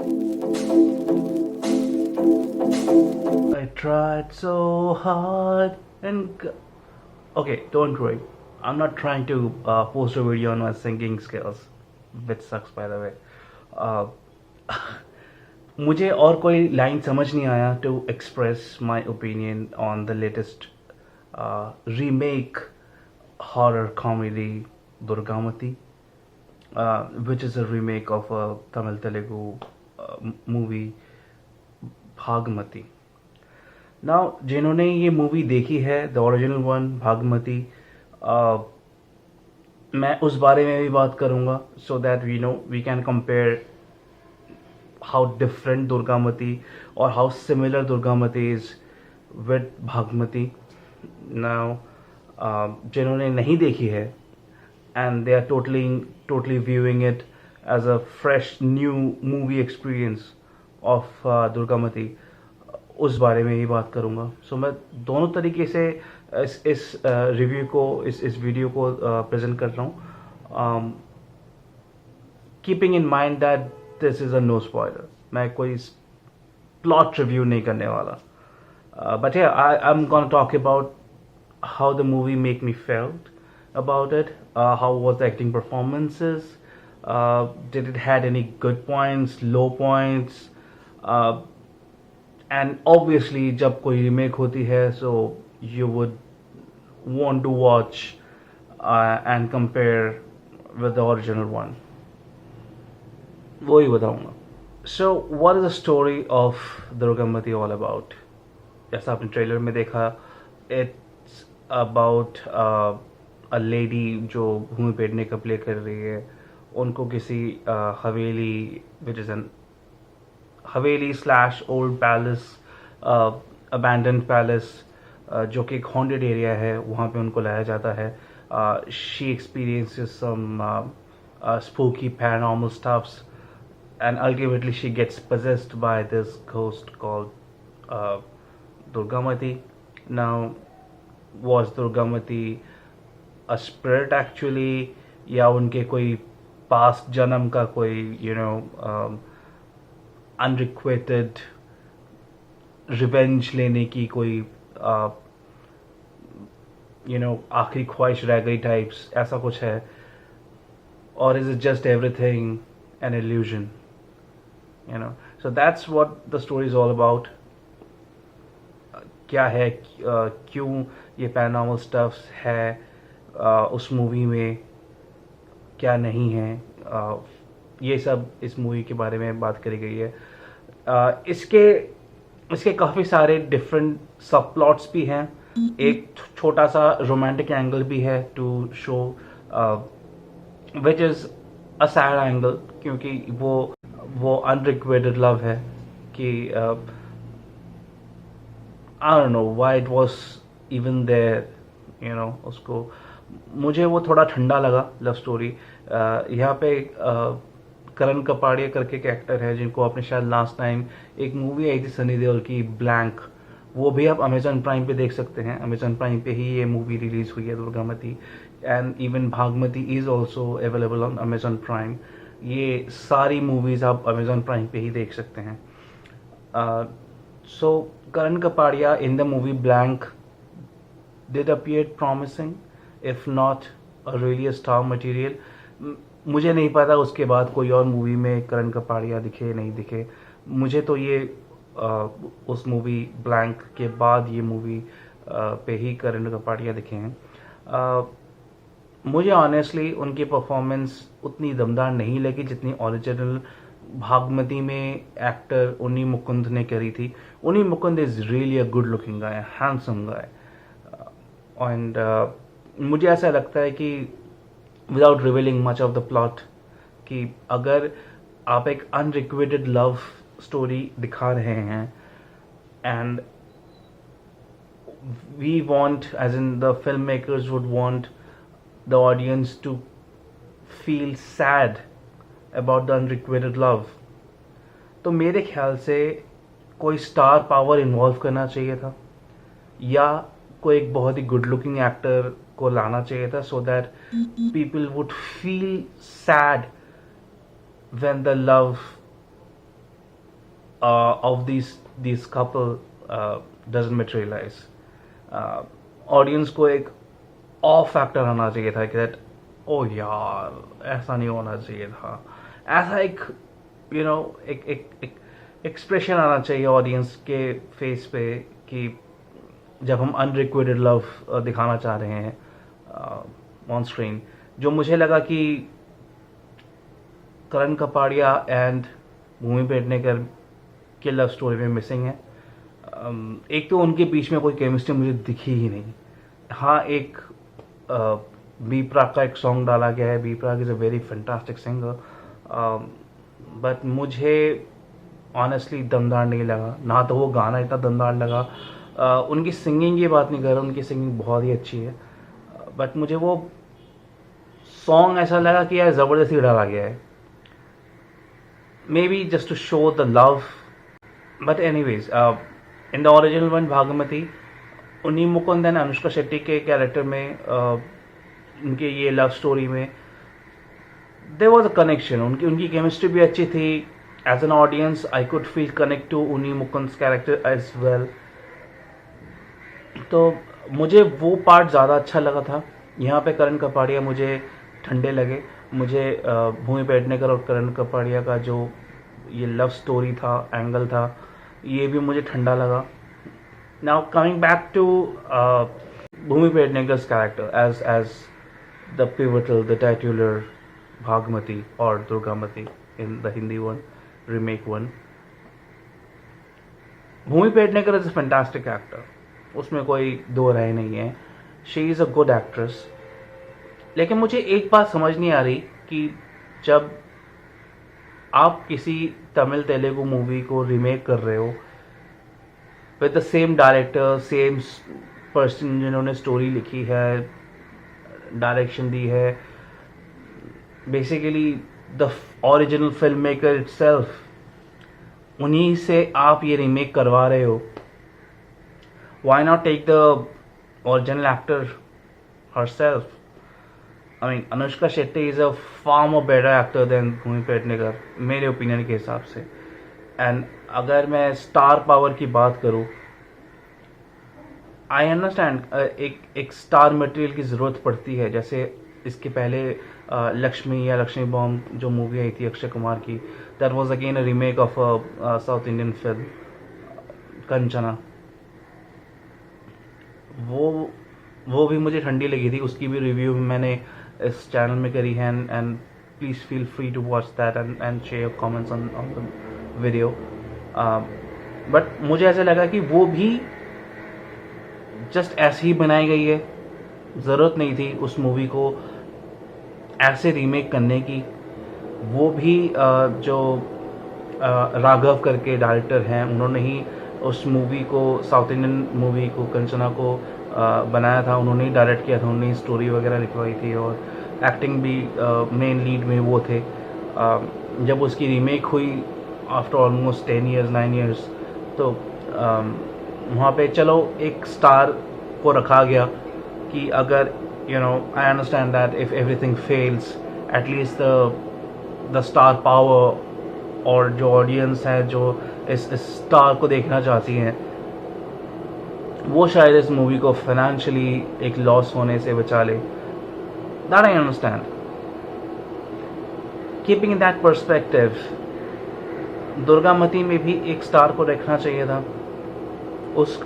I tried so hard and okay, don't worry. I'm not trying to post a video on my singing skills, which sucks by the way. Uh, मुझे और कोई line समझ नहीं आया to express my opinion on the latest remake horror comedy Durgamati, which is a remake of a Tamil Telugu movie Bhagmati. Now जिन्होंने ये movie देखी है द ओरिजिनल वन भागमती, मैं उस बारे में भी बात करूँगा so that we know we can compare how different Durgamati और how similar Durgamati is with Bhaagamathie. Now जिन्होंने नहीं देखी है and they are totally viewing it as a fresh new movie experience of Durgamati, उस बारे में ही बात करूँगा. सो मैं दोनों तरीके से इस रिव्यू को इस वीडियो को प्रेजेंट कर रहा हूँ, keeping in mind that this is a no spoiler. मैं कोई प्लॉट रिव्यू नहीं करने वाला, but I am gonna talk about how the movie make me felt about it, how was the acting performances, did it had any good points, low points, and obviously जब कोई remake होती है so you would want to watch and compare with the original one. वही बताऊंगा. So what is the story of Durgamati all about? जैसा आपने trailer में देखा, it's about a lady जो भूमि पेडने का प्ले कर रही है. उनको किसी हवेली which is an Haveli slash old palace, abandoned palace, जो कि एक haunted area है, वहाँ पे उनको लाया जाता है. She experiences some spooky paranormal stuffs and ultimately she gets possessed by this ghost called Durgamati. Now, was Durgamati a spirit actually, या उनके कोई past जन्म का कोई unrequited revenge लेने की कोई आखिरी ख्वाहिश रह गई टाइप्स, ऐसा कुछ है, or is it just everything an illusion? So that's what the story is all about. क्या है, क्यों ये पैरानॉर्मल स्टफ्स है उस मूवी में, क्या नहीं है, ये सब इस मूवी के बारे में बात करी गई है. इसके काफ़ी सारे डिफरेंट सब प्लॉट्स भी हैं. एक छोटा सा रोमांटिक एंगल भी है to show which is a sad angle, क्योंकि वो अनरिक्वेटेड लव है कि I don't know why it was even there, उसको मुझे वो थोड़ा ठंडा लगा लव स्टोरी. यहाँ पे करण कपाड़िया करके एक एक्टर है जिनको आपने शायद लास्ट टाइम एक मूवी आई थी सनी देओल की ब्लैंक, वो भी आप अमेजन प्राइम पे देख सकते हैं. अमेजन प्राइम पे ही ये मूवी रिलीज हुई है Durgamati, and even Bhaagamathie is also available on Amazon Prime. ये सारी मूवीज़ आप अमेजन प्राइम पे ही देख सकते हैं. So Karan Kapadia in the movie Blank did appear promising, if not a really a star material. मुझे नहीं पता उसके बाद कोई और मूवी में करण कपाड़िया दिखे नहीं दिखे. मुझे तो ये उस मूवी ब्लैंक के बाद ये मूवी पे ही करण कपाड़िया दिखे हैं. मुझे ऑनेस्टली उनकी परफॉर्मेंस उतनी दमदार नहीं लगी जितनी ओरिजिनल भागमती में एक्टर उन्नी मुकुंद ने करी थी. उन्नी Mukund is really a good looking guy, handsome guy, and मुझे ऐसा लगता है कि without revealing much of the plot, कि अगर आप एक अनरिक्वेटेड लव स्टोरी दिखा रहे हैं and we want, as in the film makers would want the audience to feel sad about the unrequited love, तो मेरे ख्याल से कोई स्टार पावर इन्वॉल्व करना चाहिए था, या कोई एक बहुत ही गुड लुकिंग एक्टर को लाना चाहिए था, so that people would feel sad when the love of these couple doesn't materialize. Audience को एक ऑफ फैक्टर आना चाहिए था कि दैट ओ यार ऐसा नहीं होना चाहिए था, ऐसा एक एक एक एक एक्सप्रेशन आना चाहिए ऑडियंस के फेस पे कि जब हम अनरिक्वेटेड लव दिखाना चाह रहे हैं ऑन स्क्रीन, जो मुझे लगा कि करण कपाड़िया एंड भूमि पेडनेकर के लव स्टोरी में मिसिंग है. एक तो उनके बीच में कोई केमिस्ट्री मुझे दिखी ही नहीं. हाँ, एक बी प्राक का एक सॉन्ग डाला गया है. B Praak is a very fantastic singer, but मुझे ऑनेस्टली दमदार नहीं लगा. ना तो वो गाना इतना दमदार लगा. उनकी सिंगिंग की बात नहीं कर रहा, उनकी सिंगिंग बहुत ही अच्छी है, बट मुझे वो सॉन्ग ऐसा लगा कि यार ज़बरदस्ती डाला गया है, maybe just to show the love. But anyways, in the original one Bhaagamathie, Unni Mukund and Anushka Shetty के कैरेक्टर में उनके ये लव स्टोरी में देयर वाज अ कनेक्शन. उनकी केमिस्ट्री भी अच्छी थी. As an audience I could feel connect to Unni Mukund character as well. तो मुझे वो पार्ट ज़्यादा अच्छा लगा था. यहाँ पे करण कपाड़िया मुझे ठंडे लगे. मुझे भूमि पेडनेकर और करण कपाड़िया का जो ये लव स्टोरी था, एंगल था, ये भी मुझे ठंडा लगा. Now coming back to Bhumi Pednekar's character as the pivotal, the titular Bhagmati or Durgamati in the Hindi one, remake one. Bhumi Pednekar is a fantastic actor, उसमें कोई दो राय नहीं है. She is a good actress. लेकिन मुझे एक बात समझ नहीं आ रही कि जब आप किसी तमिल तेलुगु मूवी को रीमेक कर रहे हो with the same director, same person जिन्होंने स्टोरी लिखी है, डायरेक्शन दी है, basically the original film maker itself, उन्हीं से आप ये रीमेक करवा रहे हो. Why not take the original actor herself? I mean, Anushka Shetty इज़ अ far more better actor than Bhumi Pednekar, मेरे ओपिनियन के हिसाब से. एंड अगर मैं स्टार पावर की बात करूँ, आई अंडरस्टैंड एक स्टार मटेरियल की ज़रूरत पड़ती है. जैसे इसके पहले लक्ष्मी या लक्ष्मी बॉम्ब जो मूवी आई थी अक्षय कुमार की, that was again a remake of south Indian film Kanchana. वो भी मुझे ठंडी लगी थी. उसकी भी रिव्यू मैंने इस चैनल में करी है. And please feel free to watch that and share comments on the video. But मुझे ऐसा लगा कि वो भी जस्ट ऐसे ही बनाई गई है. ज़रूरत नहीं थी उस मूवी को ऐसे रीमेक करने की. वो भी जो राघव करके डायरेक्टर हैं, उन्होंने ही उस मूवी को, साउथ इंडियन मूवी को, कंचना को बनाया था. उन्होंने ही डायरेक्ट किया था, उन्होंने ही स्टोरी वगैरह लिखवाई थी और एक्टिंग भी मेन लीड में वो थे. जब उसकी रीमेक हुई आफ्टर ऑलमोस्ट 10 years 9 years, तो वहाँ पे चलो एक स्टार को रखा गया कि अगर I understand that if everything fails, at least the star power और जो ऑडियंस है जो इस स्टार को देखना चाहती हैं, वो शायद इस मूवी को फाइनेंशियली एक लॉस होने से बचा ले. That I understand. Keeping in that perspective, Durgamati में भी एक स्टार को रखना चाहिए था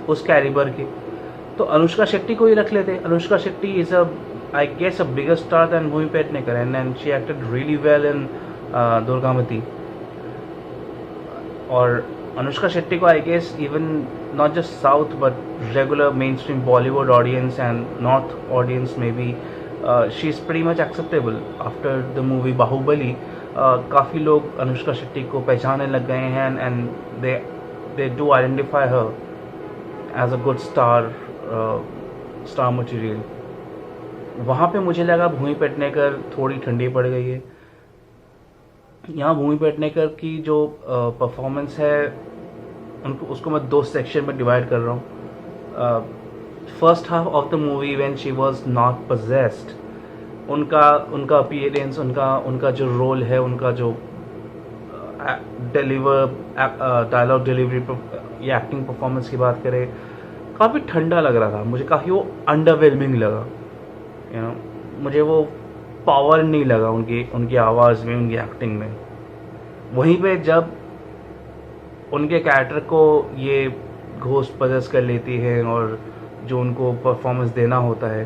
उस कैलिबर की. तो अनुष्का शेट्टी को ही रख लेते. Anushka Shetty is I guess a bigger star than Bhumi Pednekar, and she acted really well in Durgamati. और अनुष्का शेट्टी को I guess even not just south but regular mainstream Bollywood audience and north audience में भी she is pretty much acceptable. After the movie Baahubali काफ़ी लोग अनुष्का शेट्टी को पहचानने लग गए हैं and they do identify her as a good star material. वहाँ पे मुझे लगा भूमि पेडनेकर थोड़ी ठंडी पड़ गई है. यहाँ भूमि पेडनेकर की जो परफॉर्मेंस है उसको मैं दो सेक्शन में डिवाइड कर रहा हूँ. First half of the movie when she was not possessed, उनका अपीयरेंस, उनका जो रोल है, उनका जो डिलीवर डायलॉग डिलीवरी या एक्टिंग परफॉर्मेंस की बात करें, काफ़ी ठंडा लग रहा था मुझे, काफ़ी वो अंडरवेलमिंग लगा, मुझे वो पावर नहीं लगा उनकी उनकी आवाज़ में, उनकी एक्टिंग में। वहीं पे जब उनके कैरेक्टर को ये घोस्ट पजेस कर लेती है और जो उनको परफॉर्मेंस देना होता है,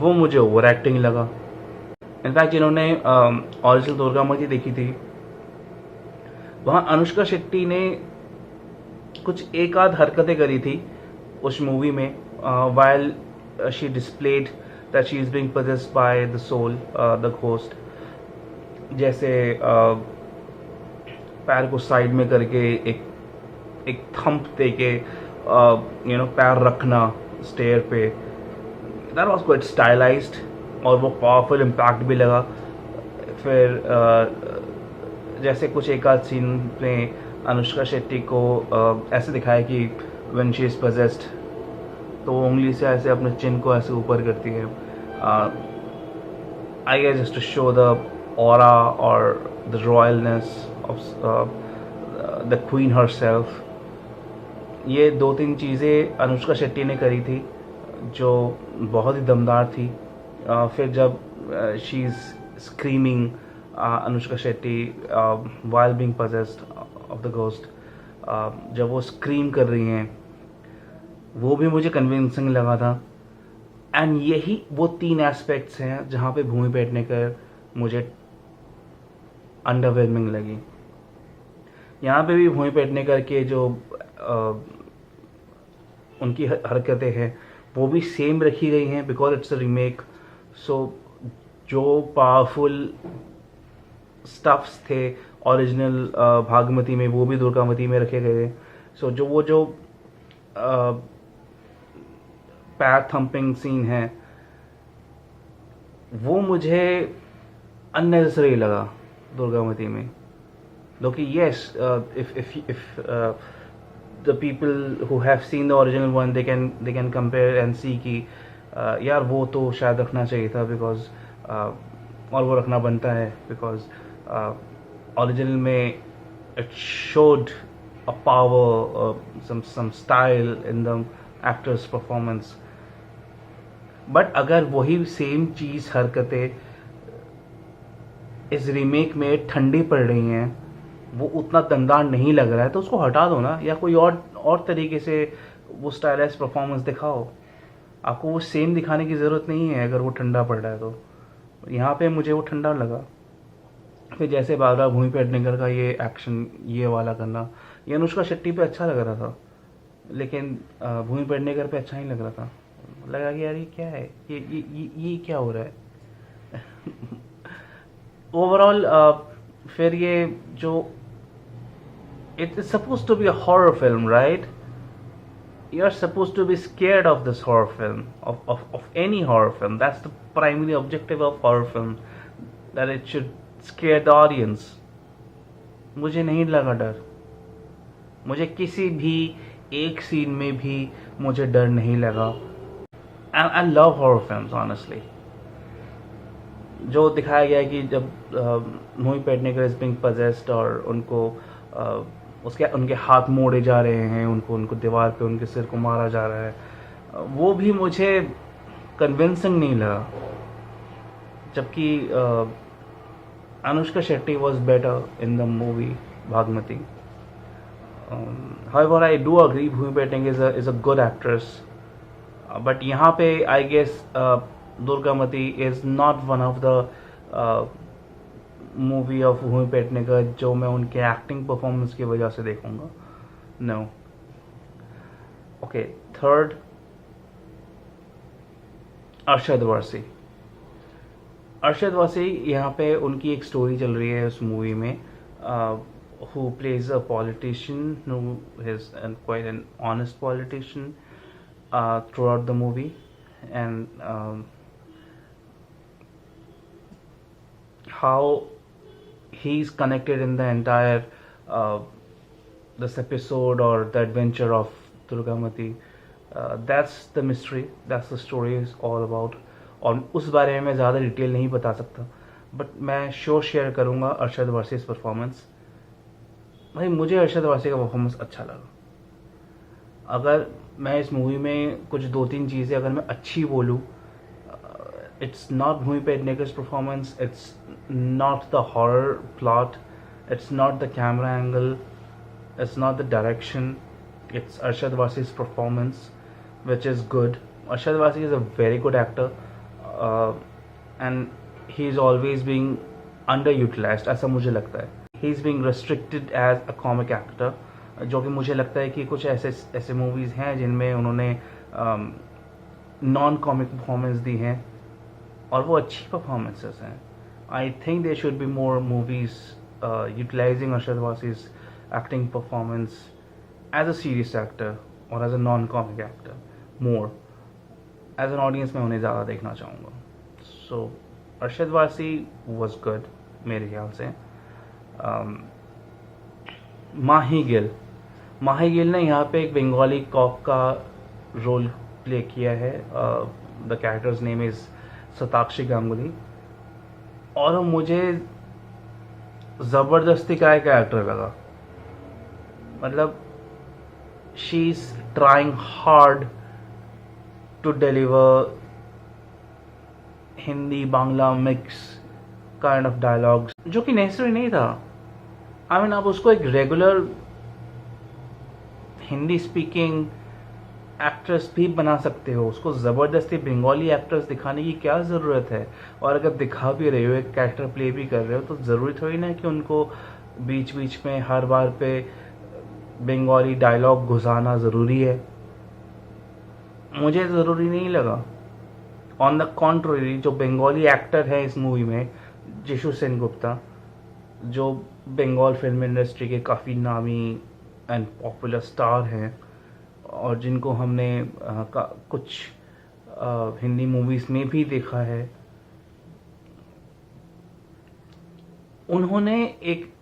वो मुझे ओवर एक्टिंग लगा। इनफैक्ट जिन्होंने ओरिजिनल दुर्गामती देखी थी, वहाँ अनुष्का शेट्टी ने कुछ एक आध हरकतें करी थी उस मूवी में, while she displayed that she is being possessed by the soul, the ghost. जैसे पैर को साइड में करके एक थंप दे के पैर रखना स्टेयर पे, दैट वाज क्वाइट स्टाइलाइज्ड और वो पावरफुल इम्पैक्ट भी लगा। फिर जैसे कुछ एक आध सीन में अनुष्का शेट्टी को ऐसे दिखाया कि व्हेन शी इज़ possessed तो वो उंगली से ऐसे अपने चिन को ऐसे ऊपर करती है, I guess just to show the aura और the royalness of the queen herself. ये 2-3 चीज़ें अनुष्का शेट्टी ने करी थी जो बहुत ही दमदार थी। फिर जब she is screaming Anushka Shetty while being possessed of the ghost, जब वो स्क्रीम कर रही हैं, वो भी मुझे कन्विंसिंग लगा था। एंड यही वो 3 एस्पेक्ट्स हैं जहाँ पे भूमि पेडनेकर मुझे अंडरवेलमिंग लगी। यहाँ पे भी भूमि पेडनेकर के जो उनकी हरकतें हैं वो भी सेम रखी गई हैं, बिकॉज इट्स अ रीमेक। सो जो पावरफुल स्टफ्स थे ओरिजिनल भागमती में, वो भी दुर्गामती में रखे गए थे। सो जो पैर थंपिंग सीन है वो मुझे अननेसेसरी लगा दुर्गामती में। क्योंकि yes, if the people who have seen the original one, they can compare and see कि यार वो तो शायद रखना चाहिए था, बिकॉज और वो रखना बनता है, बिकॉज ओरिजिनल में it showed a power, some style in the actor's performance। But अगर वही सेम चीज़ हरकतें इस रीमेक में ठंडी पड़ रही हैं, वो उतना दमदार नहीं लग रहा है, तो उसको हटा दो ना, या कोई और तरीके से वो स्टाइलाइज परफॉर्मेंस दिखाओ। आपको वो सेम दिखाने की ज़रूरत नहीं है अगर वो ठंडा पड़ रहा है तो। यहाँ पे मुझे वो ठंडा लगा। फिर जैसे बार बार भूमि पेडनेकर का ये एक्शन ये वाला करना, ये अनुष्का शेट्टी पे अच्छा लग रहा था, लेकिन भूमि पेडनेकर पे अच्छा नहीं लग रहा था। लगा कि यार ये क्या है, ये क्या हो रहा है। ओवरऑल फिर ये जो it is suppose to be a horror film, right? You are supposed to be scared of this horror film, of any horror film. That's the primary objective of horror film, that it should scare the audience. मुझे नहीं लगा डर, मुझे किसी भी एक scene में भी मुझे डर नहीं लगा। And I love horror films, honestly. जो दिखाया गया है कि जब भूमि पेडनेकर इज बीइंग possessed और उनको उनके हाथ मोड़े जा रहे हैं, उनको दीवार पे उनके सिर को मारा जा रहा है, वो भी मुझे कन्विंसिंग नहीं लगा। जबकि Anushka Shetty was better in the movie Bhaagamathie. However, I do agree Bhumi Pednekar is a good actress, but यहाँ पे I guess Durgamati is not one of the movie of Bhumi Pednekar जो मैं उनके एक्टिंग परफॉर्मेंस की वजह से देखूंगा। No. Okay, third, Arshad Warsi. Arshad Warsi, यहाँ पे उनकी एक स्टोरी चल रही है उस मूवी में, who plays a politician who is quite an honest politician throughout the movie, and how he's connected in the entire this episode or the adventure of Durgamati. That's the mystery, that's the story is all about. और उस बारे में मैं ज़्यादा detail नहीं बता सकता, but मैं श्योर शेयर करूँगा अरशद वर्सेस परफॉर्मेंस। भाई मुझे अरशद वारसी का परफॉर्मेंस अच्छा लगा। अगर मैं इस मूवी में कुछ दो तीन चीज़ें अगर मैं अच्छी बोलूँ, it's not Bhumi Pednekar's performance, it's not the horror plot, it's not the camera angle, it's not the direction, it's Arshad Wasi's performance, which is good. Arshad Wasi is a very good actor, and he's always being underutilized, ऐसा मुझे लगता है. He's being restricted as a comic actor, जो कि मुझे लगता है कि कुछ ऐसे मूवीज़ हैं जिनमें उन्होंने नॉन कॉमिक परफॉर्मेंस दी हैं और वो अच्छी परफॉर्मेंसेस हैं. I think there should be more movies utilizing Arshad Warsi's acting performance as a serious actor और as a non comic actor more. As an audience मैं उन्हें ज़्यादा देखना चाहूँगा. सो अरशद वासी वॉज गुड मेरे ख्याल से. माही गिल ने यहाँ पे एक बंगाली कॉप का रोल प्ले किया है. The character's name is Satakshi Ganguly, और मुझे ज़बरदस्ती का एक कैरेक्टर लगा. मतलब she is trying hard to deliver Hindi Bangla mix kind of dialogues, जो कि नेसेसरी नहीं था. आई मीन आप उसको एक रेगुलर हिंदी स्पीकिंग एक्ट्रेस भी बना सकते हो. उसको ज़बरदस्ती बंगाली एक्ट्रेस दिखाने की क्या ज़रूरत है. और अगर दिखा भी रहे हो, एक कैरेक्टर प्ले भी कर रहे हो, तो ज़रूरी थोड़ी ना कि उनको बीच बीच में हर बार पे बंगाली डायलॉग घुसाना ज़रूरी है. मुझे ज़रूरी नहीं लगा. ऑन द कॉन्ट्ररी, जो बंगाली एक्टर है इस मूवी में, जिशु सेनगुप्ता, जो बंगाल फिल्म इंडस्ट्री के काफ़ी नामी एंड पॉपुलर स्टार हैं और जिनको हमने कुछ हिंदी मूवीज़ में भी देखा है, उन्होंने एक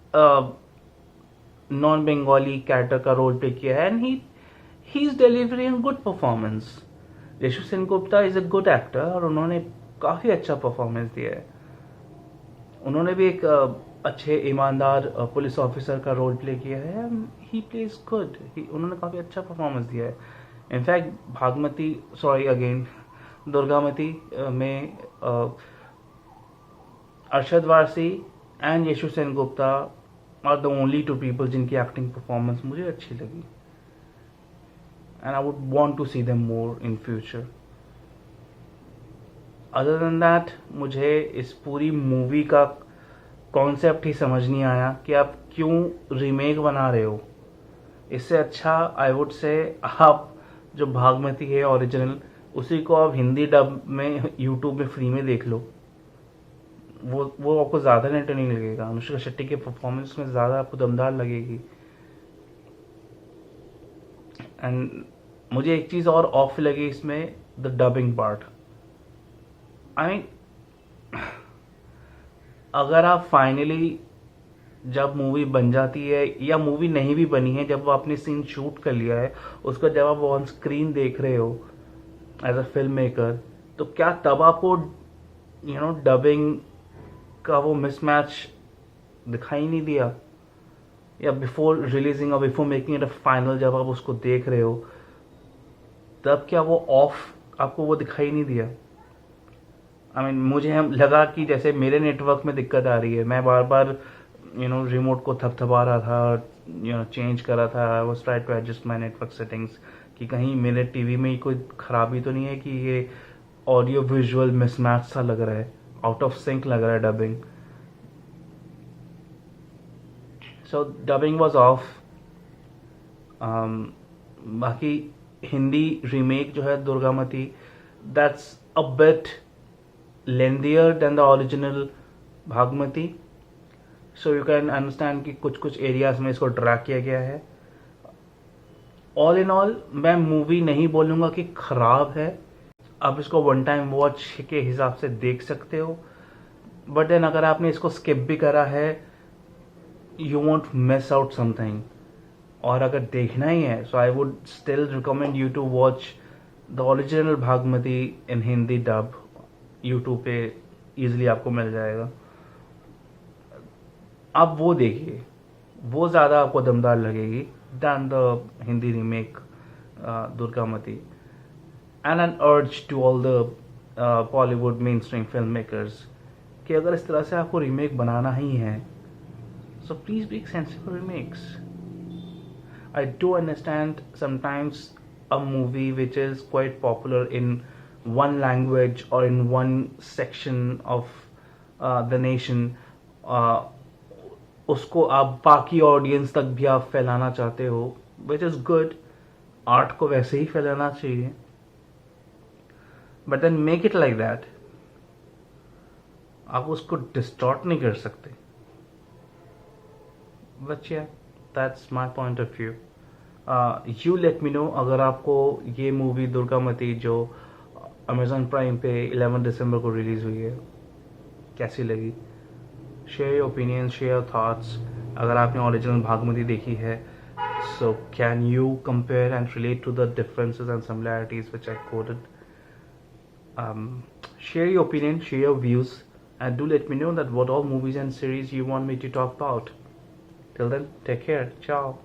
नॉन बंगाली कैरेक्टर का रोल प्ले किया है, and he is delivering good performance. Yashu Sengupta is a good actor और उन्होंने काफ़ी अच्छा परफॉर्मेंस दिया है. उन्होंने भी एक अच्छे ईमानदार पुलिस ऑफिसर का रोल प्ले किया है. He plays good. उन्होंने काफ़ी अच्छा परफॉर्मेंस दिया है. इनफैक्ट दुर्गावती में Arshad Warsi and Yashu Sengupta are the only two people जिनकी एक्टिंग परफॉर्मेंस मुझे अच्छी लगी, and I would want to see them more in future. Other than that, मुझे इस पूरी मूवी का कॉन्सेप्ट ही समझ नहीं आया कि आप क्यों रीमेक बना रहे हो. इससे अच्छा आई वुड से आप जो भागमती है ओरिजिनल, उसी को आप हिंदी डब में यूट्यूब में फ्री में देख लो. वो आपको ज़्यादा एंटरटेनिंग लगेगा. अनुष्का शेट्टी के परफॉर्मेंस में ज़्यादा आपको दमदार लगेगी. एंड मुझे एक चीज़ और ऑफ लगी इसमें, the dubbing part. I mean, अगर आप फाइनली जब मूवी बन जाती है या मूवी नहीं भी बनी है, जब वो आपने सीन शूट कर लिया है, उसका जब आप ऑन स्क्रीन देख रहे हो एज अ फिल्म मेकर, तो क्या तब आपको डबिंग का वो मिसमैच दिखाई नहीं दिया? या बिफोर रिलीजिंग और before making it a final, जब आप उसको देख रहे हो, तब क्या वो ऑफ आपको वो दिखाई नहीं दिया? आई मीन, मुझे हम लगा कि जैसे मेरे नेटवर्क में दिक्कत आ रही है, मैं बार बार रिमोट को थपथपा रहा था, चेंज कर रहा था. I was try to adjust my network settings कि कहीं मेरे टीवी में कोई खराबी तो नहीं है कि ये ऑडियो विजुअल मिसमैच सा लग रहा है, आउट ऑफ सिंक लग रहा है dubbing. So dubbing was off. बाकी हिंदी रीमेक जो है Durgamati, that's a bit lengthier than the original Bhaagamathie. So you can understand कि कुछ कुछ एरियाज में इसको ड्रैग किया गया है. ऑल इन ऑल, मैं मूवी नहीं बोलूँगा कि ख़राब है. आप इसको वन टाइम वॉच के हिसाब से देख सकते हो, बट देन अगर आपने इसको स्किप भी करा है, you won't miss out something. और अगर देखना ही है, so I would still recommend you to watch the original Bhaagamathie in Hindi dub. YouTube पे ईजिली आपको मिल जाएगा. आप वो देखिए, वो ज़्यादा आपको दमदार लगेगी than the Hindi remake Durgamati. And an urge to all the Bollywood mainstream film makers कि अगर इस तरह से आपको रीमेक बनाना ही है, so please be sensible remakes. I do understand sometimes a movie which is quite popular in one language or in one section of the nation, uh, उसको आप बाकी ऑडियंस तक भी आप फैलाना चाहते हो, which is good. आर्ट को वैसे ही फैलाना चाहिए, but then make it like that. आप उसको डिस्टॉर्ट नहीं कर सकते. But yeah, that's my point of view. You let me know अगर आपको ये मूवी दुर्गामती जो अमेजोन प्राइम पे 11 दिसंबर को रिलीज़ हुई है कैसी लगी. Share your opinion, share your thoughts. अगर आपने ओरिजिनल भागमती देखी है, so can you compare and relate to the differences and similarities which I quoted? Share your opinion, share your views, and do let me know that what all movies and series you want me to talk about. Till then, take care. Ciao.